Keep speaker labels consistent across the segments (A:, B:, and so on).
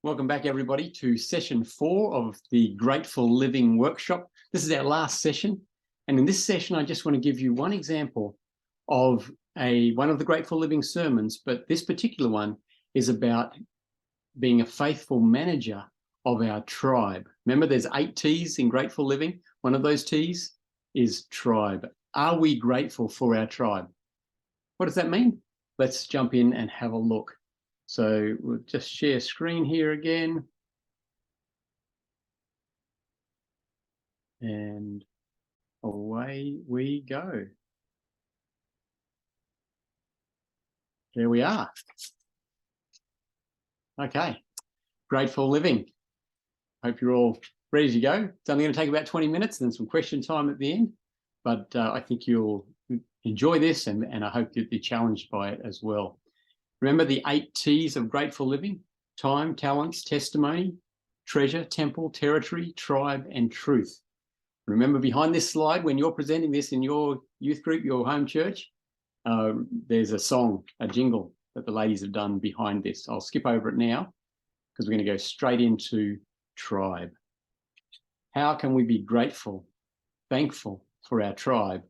A: Welcome back, everybody, to session 4 of the Grateful Living Workshop. This is our last session. And in this session, I just want to give you one example of one of the Grateful Living sermons, but this particular one is about being a faithful manager of our tribe. Remember, there's 8 T's in Grateful Living. One of those T's is tribe. Are we grateful for our tribe? What does that mean? Let's jump in and have a look. So we'll just share screen here again. And away we go. There we are. Okay, Grateful Living. Hope you're all ready to go. It's only going to take about 20 minutes, then some question time at the end. But I think you'll enjoy this, and I hope you'll be challenged by it as well. Remember the 8 T's of Grateful Living: time, talents, testimony, treasure, temple, territory, tribe, and truth. Remember, behind this slide, when you're presenting this in your youth group, your home church, there's a song, a jingle that the ladies have done behind this. I'll skip over it now because we're going to go straight into tribe. How can we be grateful, thankful for our tribe,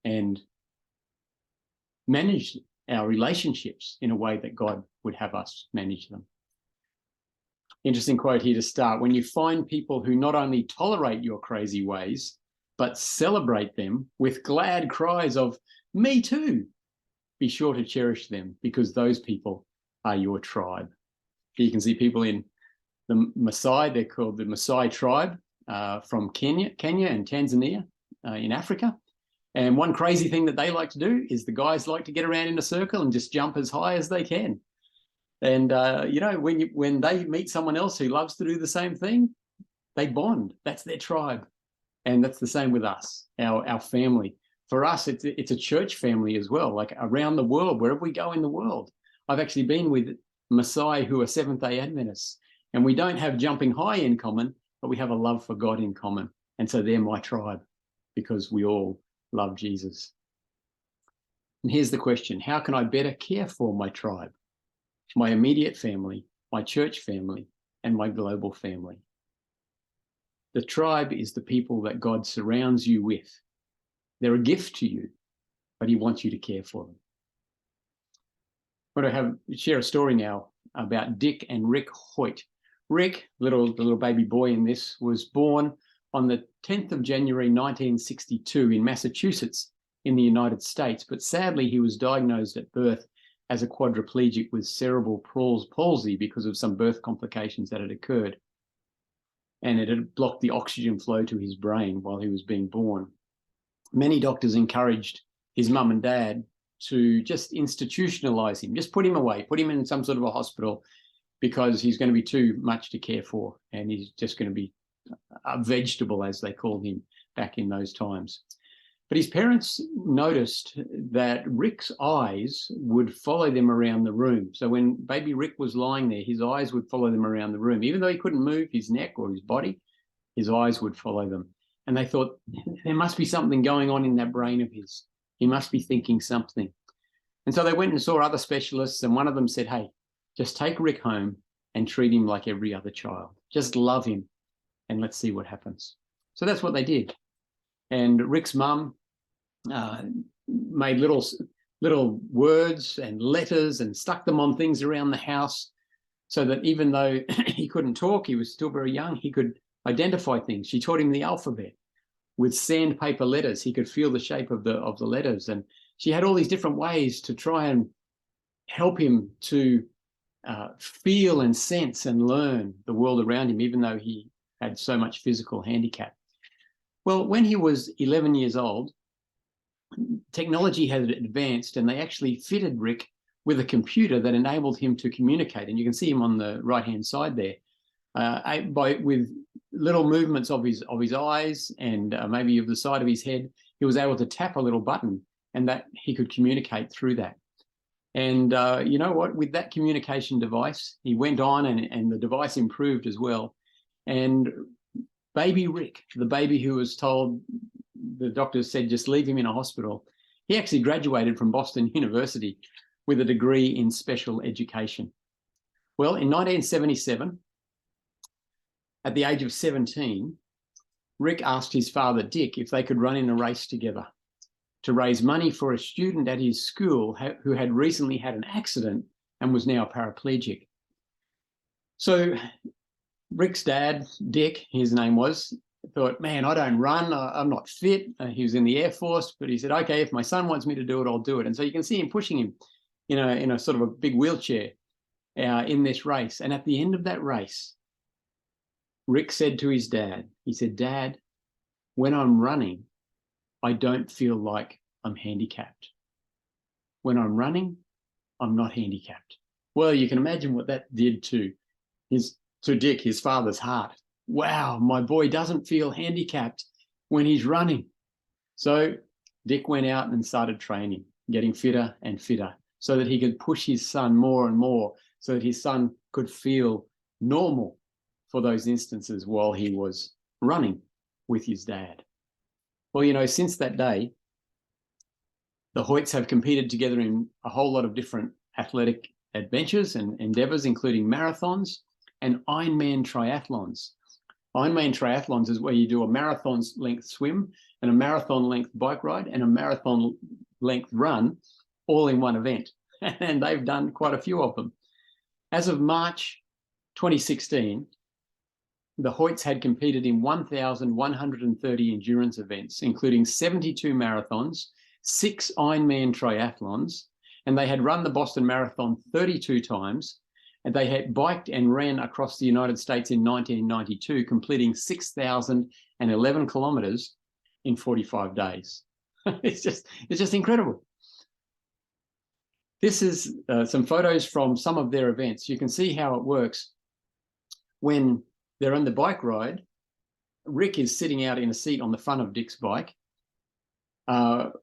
A: and manage our relationships in a way that God would have us manage them? Interesting quote here to start. When you find people who not only tolerate your crazy ways, but celebrate them with glad cries of, "Me too," be sure to cherish them, because those people are your tribe. Here you can see people in the Maasai. They're called the Maasai tribe from Kenya and Tanzania in Africa. And one crazy thing that they like to do is the guys like to get around in a circle and just jump as high as they can. And, when they meet someone else who loves to do the same thing, they bond. That's their tribe. And that's the same with us, our family. For us, it's a church family as well, like around the world, wherever we go in the world. I've actually been with Maasai who are Seventh-day Adventists, and we don't have jumping high in common, but we have a love for God in common. And so they're my tribe because we all love Jesus. And here's the question: how can I better care for my tribe, my immediate family, my church family, and my global family? The tribe is the people that God surrounds you with. They're a gift to you, but he wants you to care for them. I want to share a story now about Dick and Rick Hoyt. Rick, little baby boy in this, was born on the 10th of January 1962 in Massachusetts in the United States, but sadly he was diagnosed at birth as a quadriplegic with cerebral palsy because of some birth complications that had occurred, and it had blocked the oxygen flow to his brain while he was being born. Many doctors encouraged his mum and dad to just institutionalize him, just put him away, put him in some sort of a hospital, because he's going to be too much to care for, and he's just going to be a vegetable, as they called him back in those times. But his parents noticed that Rick's eyes would follow them around the room. So when baby Rick was lying there, his eyes would follow them around the room. Even though he couldn't move his neck or his body, his eyes would follow them. And they thought, there must be something going on in that brain of his. He must be thinking something. And so they went and saw other specialists, and one of them said, "Hey, just take Rick home and treat him like every other child. Just love him, and let's see what happens." So that's what they did. And Rick's mum made little words and letters and stuck them on things around the house, so that even though he couldn't talk, he was still very young, he could identify things. She taught him the alphabet with sandpaper letters. He could feel the shape of the letters. And she had all these different ways to try and help him to feel and sense and learn the world around him, even though he had so much physical handicap. Well, when he was 11 years old, technology had advanced, and they actually fitted Rick with a computer that enabled him to communicate. And you can see him on the right-hand side there, with little movements of his eyes and maybe of the side of his head. He was able to tap a little button, and that he could communicate through that. And you know what? With that communication device, he went on, and the device improved as well. And baby Rick, the baby who was told, the doctors said, just leave him in a hospital, he actually graduated from Boston University with a degree in special education. Well, in 1977, At the age of 17, Rick asked his father, Dick, if they could run in a race together to raise money for a student at his school who had recently had an accident and was now paraplegic. So Rick's dad, Dick, his name was, thought, man, I don't run. I'm not fit. He was in the Air Force, but he said, okay, if my son wants me to do it, I'll do it. And so you can see him pushing him in a sort of a big wheelchair in this race. And at the end of that race, Rick said to his dad, he said, Dad, when I'm running, I don't feel like I'm handicapped. When I'm running, I'm not handicapped. Well, you can imagine what that did to Dick, his father's heart. Wow, my boy doesn't feel handicapped when he's running. So Dick went out and started training, getting fitter and fitter so that he could push his son more and more so that his son could feel normal for those instances while he was running with his dad. Well, since that day, the Hoyts have competed together in a whole lot of different athletic adventures and endeavors, including marathons and Ironman triathlons. Ironman triathlons is where you do a marathon length swim and a marathon length bike ride and a marathon length run all in one event. And they've done quite a few of them. As of March 2016, the Hoyts had competed in 1,130 endurance events, including 72 marathons, 6 Ironman triathlons, and they had run the Boston Marathon 32 times, and they had biked and ran across the United States in 1992, completing 6,011 kilometers in 45 days. It's just incredible. This is some photos from some of their events. You can see how it works when they're on the bike ride. Rick is sitting out in a seat on the front of Dick's bike.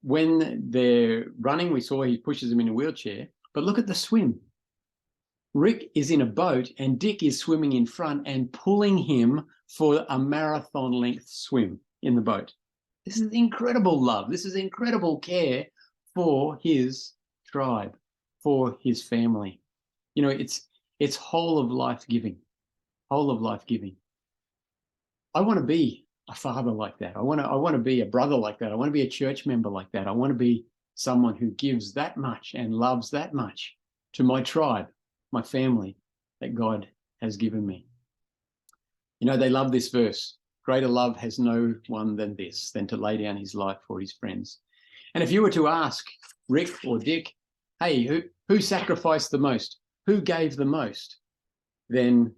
A: When they're running, we saw he pushes him in a wheelchair, but look at the swim. Rick is in a boat and Dick is swimming in front and pulling him for a marathon length swim in the boat. This is incredible love. This is incredible care for his tribe, for his family. It's whole of life giving, whole of life giving. I want to be a father like that. I want to be a brother like that. I want to be a church member like that. I want to be someone who gives that much and loves that much to my tribe, my family that God has given me. They love this verse. Greater love has no one than this, than to lay down his life for his friends. And if you were to ask Rick or Dick, hey, who sacrificed the most? Who gave the most? Then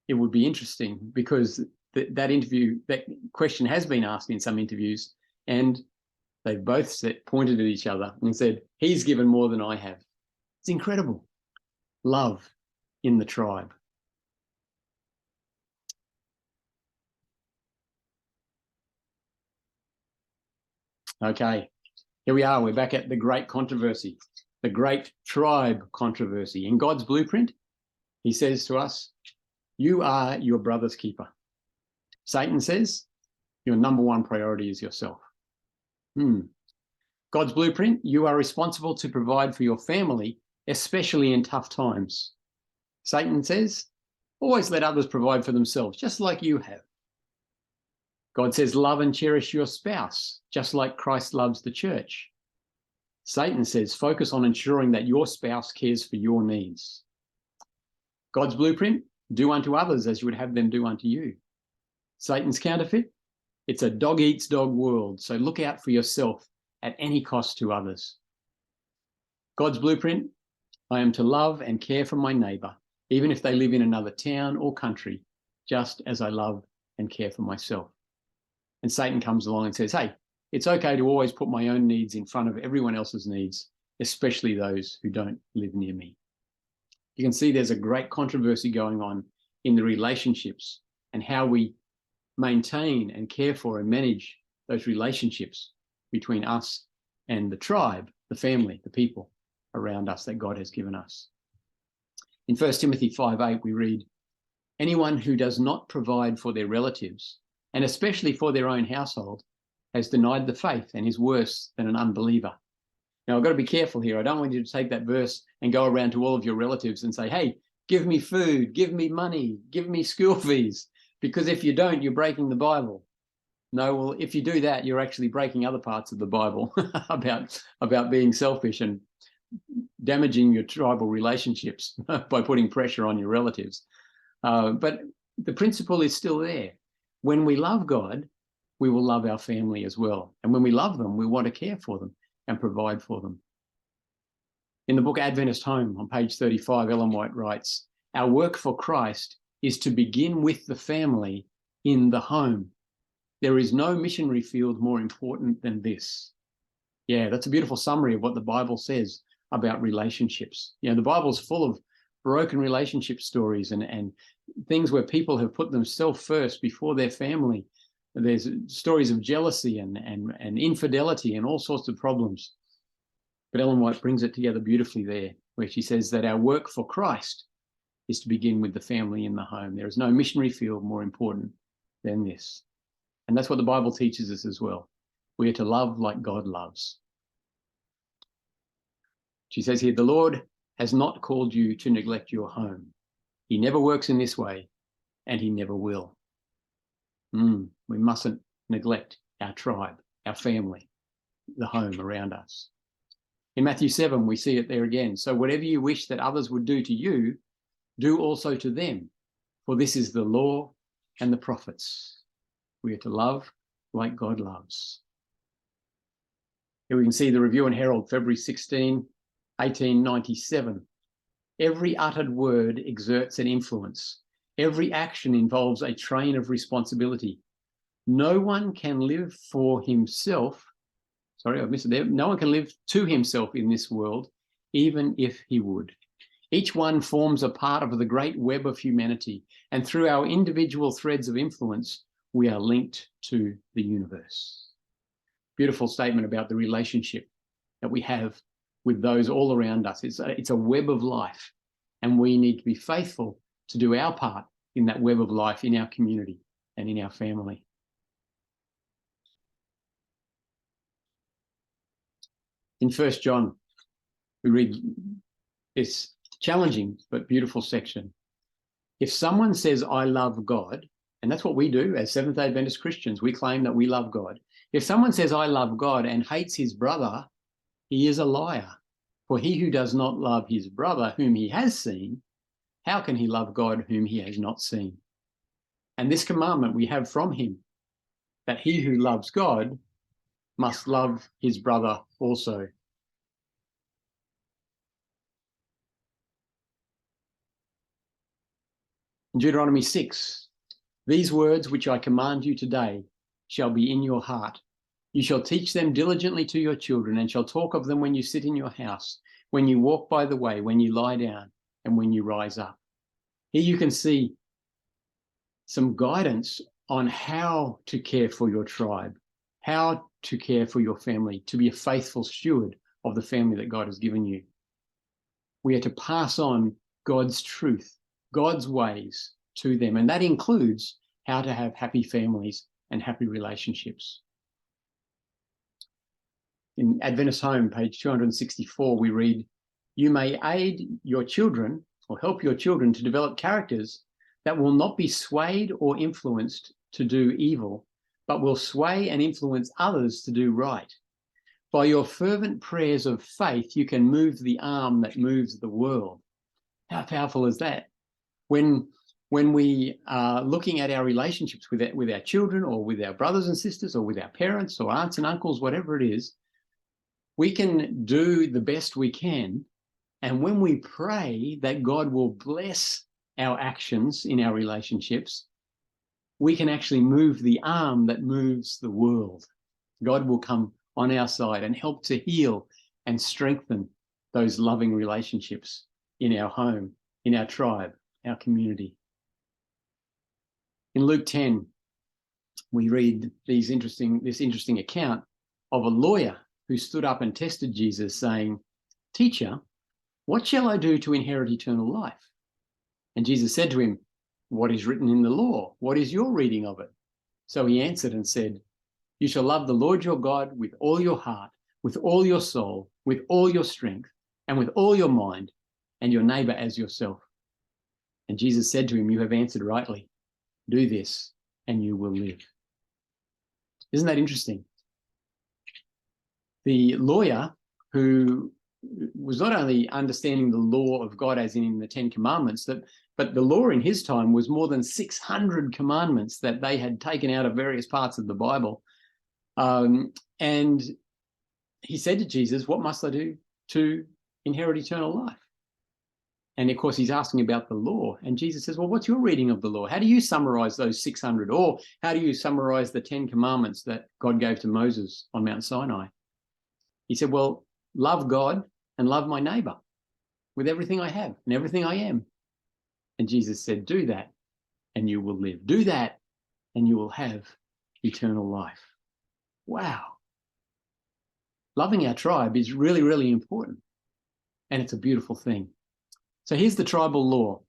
A: it would be interesting, because that question has been asked in some interviews, and they've both pointed at each other and said, he's given more than I have. It's incredible. Love in the tribe. Okay, here we are. We're back at the great controversy, the great tribe controversy. In God's blueprint, he says to us, you are your brother's keeper. Satan says, your number one priority is yourself. God's blueprint, you are responsible to provide for your family, especially in tough times. Satan says, always let others provide for themselves, just like you have. God says, love and cherish your spouse, just like Christ loves the church. Satan says, focus on ensuring that your spouse cares for your needs. God's blueprint, do unto others as you would have them do unto you. Satan's counterfeit, it's a dog-eats-dog world, so look out for yourself at any cost to others. God's blueprint, I am to love and care for my neighbour, even if they live in another town or country, just as I love and care for myself. And Satan comes along and says, hey, it's okay to always put my own needs in front of everyone else's needs, especially those who don't live near me. You can see there's a great controversy going on in the relationships and how we maintain and care for and manage those relationships between us and the tribe, the family, the people around us that God has given us. In 1 Timothy 5:8, we read, anyone who does not provide for their relatives, and especially for their own household, has denied the faith and is worse than an unbeliever. Now, I've got to be careful here. I don't want you to take that verse and go around to all of your relatives and say, hey, give me food, give me money, give me school fees. Because if you don't, you're breaking the Bible. No, well, if you do that, you're actually breaking other parts of the Bible about being selfish and damaging your tribal relationships by putting pressure on your relatives. But the principle is still there. When we love God, we will love our family as well. And when we love them, we want to care for them and provide for them. In the book Adventist Home, on page 35, Ellen White writes, "Our work for Christ is to begin with the family in the home. There is no missionary field more important than this." Yeah, that's a beautiful summary of what the Bible says about relationships. You know, the Bible's full of broken relationship stories and things where people have put themselves first before their family. There's stories of jealousy and infidelity and all sorts of problems. But Ellen White brings it together beautifully there, where she says that our work for Christ is to begin with the family in the home. There is no missionary field more important than this. And that's what the Bible teaches us as well. We are to love like God loves. She says here, "The Lord has not called you to neglect your home. He never works in this way, and he never will." We mustn't neglect our tribe, our family, the home around us. In Matthew 7, we see it there again. "So whatever you wish that others would do to you, do also to them, for this is the law and the prophets." We are to love like God loves. Here we can see the Review and Herald, February 16, 1897. "Every uttered word exerts an influence. Every action involves a train of responsibility. No one can live for himself. Sorry, I missed it there. No one can live to himself in this world, even if he would. Each one forms a part of the great web of humanity, and through our individual threads of influence, we are linked to the universe." Beautiful statement about the relationship that we have with those all around us. It's a web of life, and we need to be faithful to do our part in that web of life in our community and in our family. In 1 John, we read this challenging but beautiful section. "If someone says, 'I love God,'" and that's what we do as Seventh-day Adventist Christians, we claim that we love God. "If someone says, 'I love God,' and hates his brother, he is a liar. For he who does not love his brother whom he has seen, how can he love God whom he has not seen? And this commandment we have from him, that he who loves God must love his brother also." In Deuteronomy 6, "These words which I command you today shall be in your heart. You shall teach them diligently to your children, and shall talk of them when you sit in your house, when you walk by the way, when you lie down, and when you rise up." Here you can see some guidance on how to care for your tribe, how to care for your family, to be a faithful steward of the family that God has given you. We are to pass on God's truth, God's ways to them, and that includes how to have happy families and happy relationships. In Adventist Home, page 264, we read, "You may aid your children or help your children to develop characters that will not be swayed or influenced to do evil, but will sway and influence others to do right. By your fervent prayers of faith, you can move the arm that moves the world." How powerful is that? When we are looking at our relationships with our children or with our brothers and sisters or with our parents or aunts and uncles, whatever it is, we can do the best we can. And when we pray that God will bless our actions in our relationships, we can actually move the arm that moves the world. God will come on our side and help to heal and strengthen those loving relationships in our home, in our tribe, our community. In Luke 10, we read this interesting account of a lawyer who stood up and tested Jesus, saying, "Teacher, what shall I do to inherit eternal life?" And Jesus said to him, "What is written in the law? What is your reading of it?" So he answered and said, "You shall love the Lord your God with all your heart, with all your soul, with all your strength, and with all your mind, and your neighbor as yourself." And Jesus said to him, "You have answered rightly. Do this and you will live. Isn't that interesting? The lawyer who was not only understanding the law of God as in the 10 Commandments, but the law in his time was more than 600 commandments that they had taken out of various parts of the Bible. And he said to Jesus, what must I do to inherit eternal life? And of course, he's asking about the law. And Jesus says, well, what's your reading of the law? How do you summarize those 600? Or how do you summarize the 10 Commandments that God gave to Moses on Mount Sinai? He said, well, love God and love my neighbor with everything I have and everything I am. And Jesus said, do that and you will live. Do that and you will have eternal life. Wow. Loving our tribe is really, really important. And it's a beautiful thing. So here's the tribal law.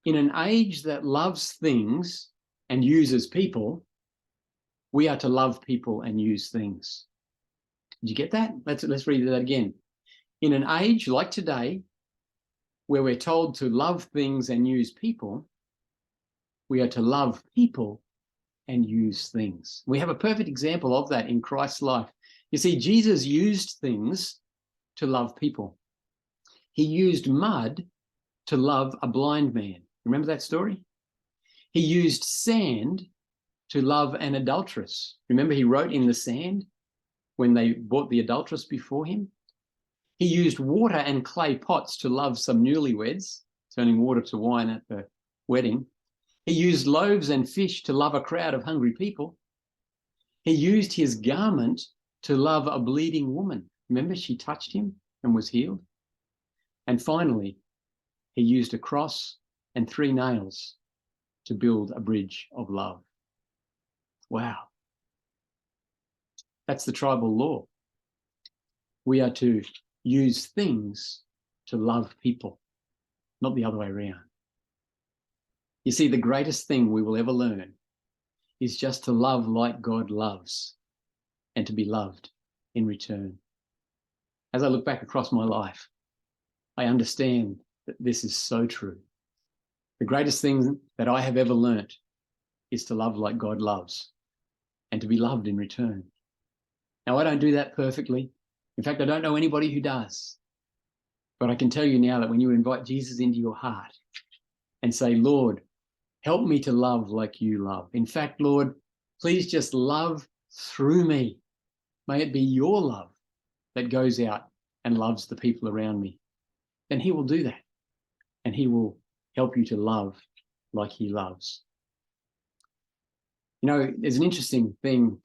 A: In an age that loves things and uses people, we are to love people and use things. Did you get that? Let's read that again. In an age like today, where we're told to love things and use people, we are to love people and use things. We have a perfect example of that in Christ's life. You see, Jesus used things to love people. He used mud to love a blind man. Remember that story? He used sand to love an adulteress. Remember, he wrote in the sand when they brought the adulteress before him? He used water and clay pots to love some newlyweds, turning water to wine at the wedding. He used loaves and fish to love a crowd of hungry people. He used his garment to love a bleeding woman. Remember, she touched him and was healed. And finally, he used a cross and 3 nails to build a bridge of love. Wow. That's the tribal law. We are to use things to love people, not the other way around. You see, the greatest thing we will ever learn is just to love like God loves and to be loved in return. As I look back across my life, I understand that this is so true. The greatest thing that I have ever learnt is to love like God loves and to be loved in return. Now, I don't do that perfectly. In fact, I don't know anybody who does. But I can tell you now that when you invite Jesus into your heart and say, Lord, help me to love like you love. In fact, Lord, please just love through me. May it be your love that goes out and loves the people around me. Then he will do that. And he will help you to love like he loves. You know, there's an interesting thing.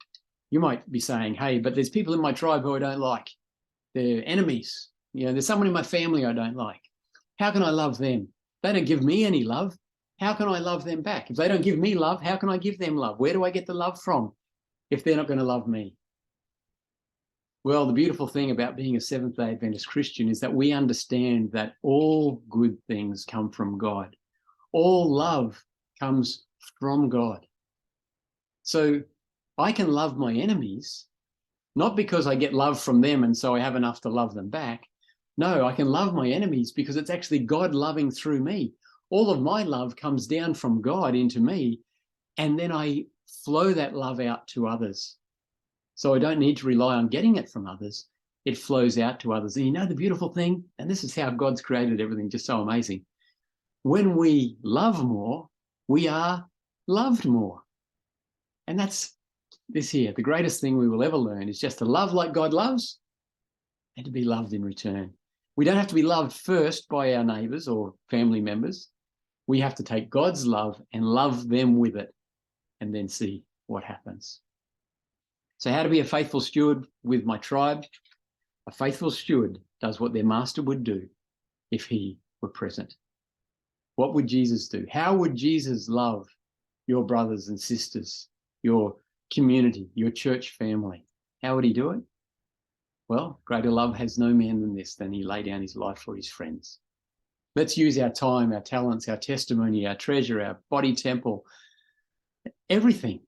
A: You might be saying, hey, but there's people in my tribe who I don't like. They're enemies. You know, there's someone in my family I don't like. How can I love them? They don't give me any love. How can I love them back? If they don't give me love, how can I give them love? Where do I get the love from if they're not going to love me? Well, the beautiful thing about being a Seventh-day Adventist Christian is that we understand that all good things come from God. All love comes from God. So I can love my enemies, not because I get love from them and so I have enough to love them back. No, I can love my enemies because it's actually God loving through me. All of my love comes down from God into me, and then I flow that love out to others. So I don't need to rely on getting it from others. It flows out to others. And you know the beautiful thing, and this is how God's created everything, just so amazing. When we love more, we are loved more. And that's this here. The greatest thing we will ever learn is just to love like God loves and to be loved in return. We don't have to be loved first by our neighbours or family members. We have to take God's love and love them with it and then see what happens. So how to be a faithful steward with my tribe? A faithful steward does what their master would do if he were present. What would Jesus do? How would Jesus love your brothers and sisters, your community, your church family? How would he do it? Well, greater love has no man than this, than he lay down his life for his friends. Let's use our time, our talents, our testimony, our treasure, our body temple, everything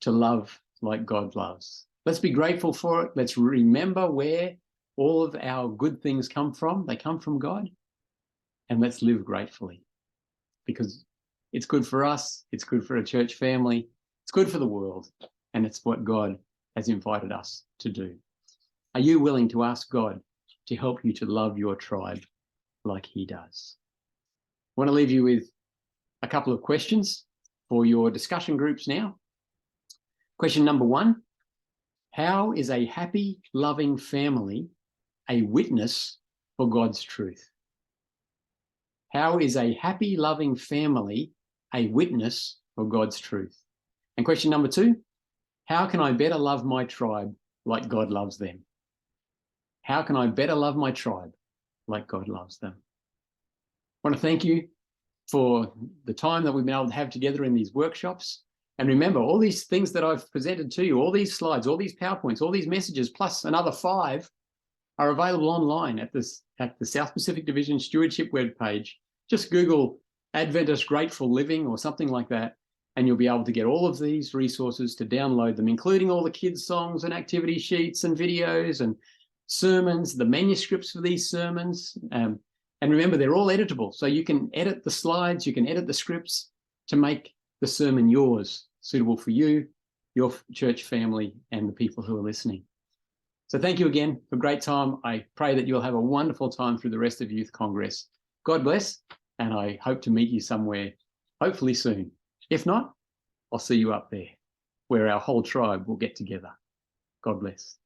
A: to love like God loves. Let's be grateful for it. Let's remember where all of our good things come from. They come from God. And let's live gratefully, because It's good for us. It's good for a church family. It's good for the world. And it's what God has invited us to do. Are you willing to ask God to help you to love your tribe like he does? I want to leave you with a couple of questions for your discussion groups now. Question number 1, how is a happy, loving family a witness for God's truth? How is a happy, loving family a witness for God's truth? And question number 2, how can I better love my tribe like God loves them? How can I better love my tribe like God loves them? I want to thank you for the time that we've been able to have together in these workshops. And remember, all these things that I've presented to you, all these slides, all these PowerPoints, all these messages, plus another 5 are available online at the South Pacific Division Stewardship webpage. Just Google Adventist Grateful Living or something like that, and you'll be able to get all of these resources to download them, including all the kids' songs and activity sheets and videos and sermons, the manuscripts for these sermons. And remember, they're all editable. So you can edit the slides, you can edit the scripts to make the sermon yours, suitable for you, your church family, and the people who are listening. So thank you again for a great time. I pray that you'll have a wonderful time through the rest of Youth Congress. God bless, and I hope to meet you somewhere, hopefully soon. If not, I'll see you up there, where our whole tribe will get together. God bless.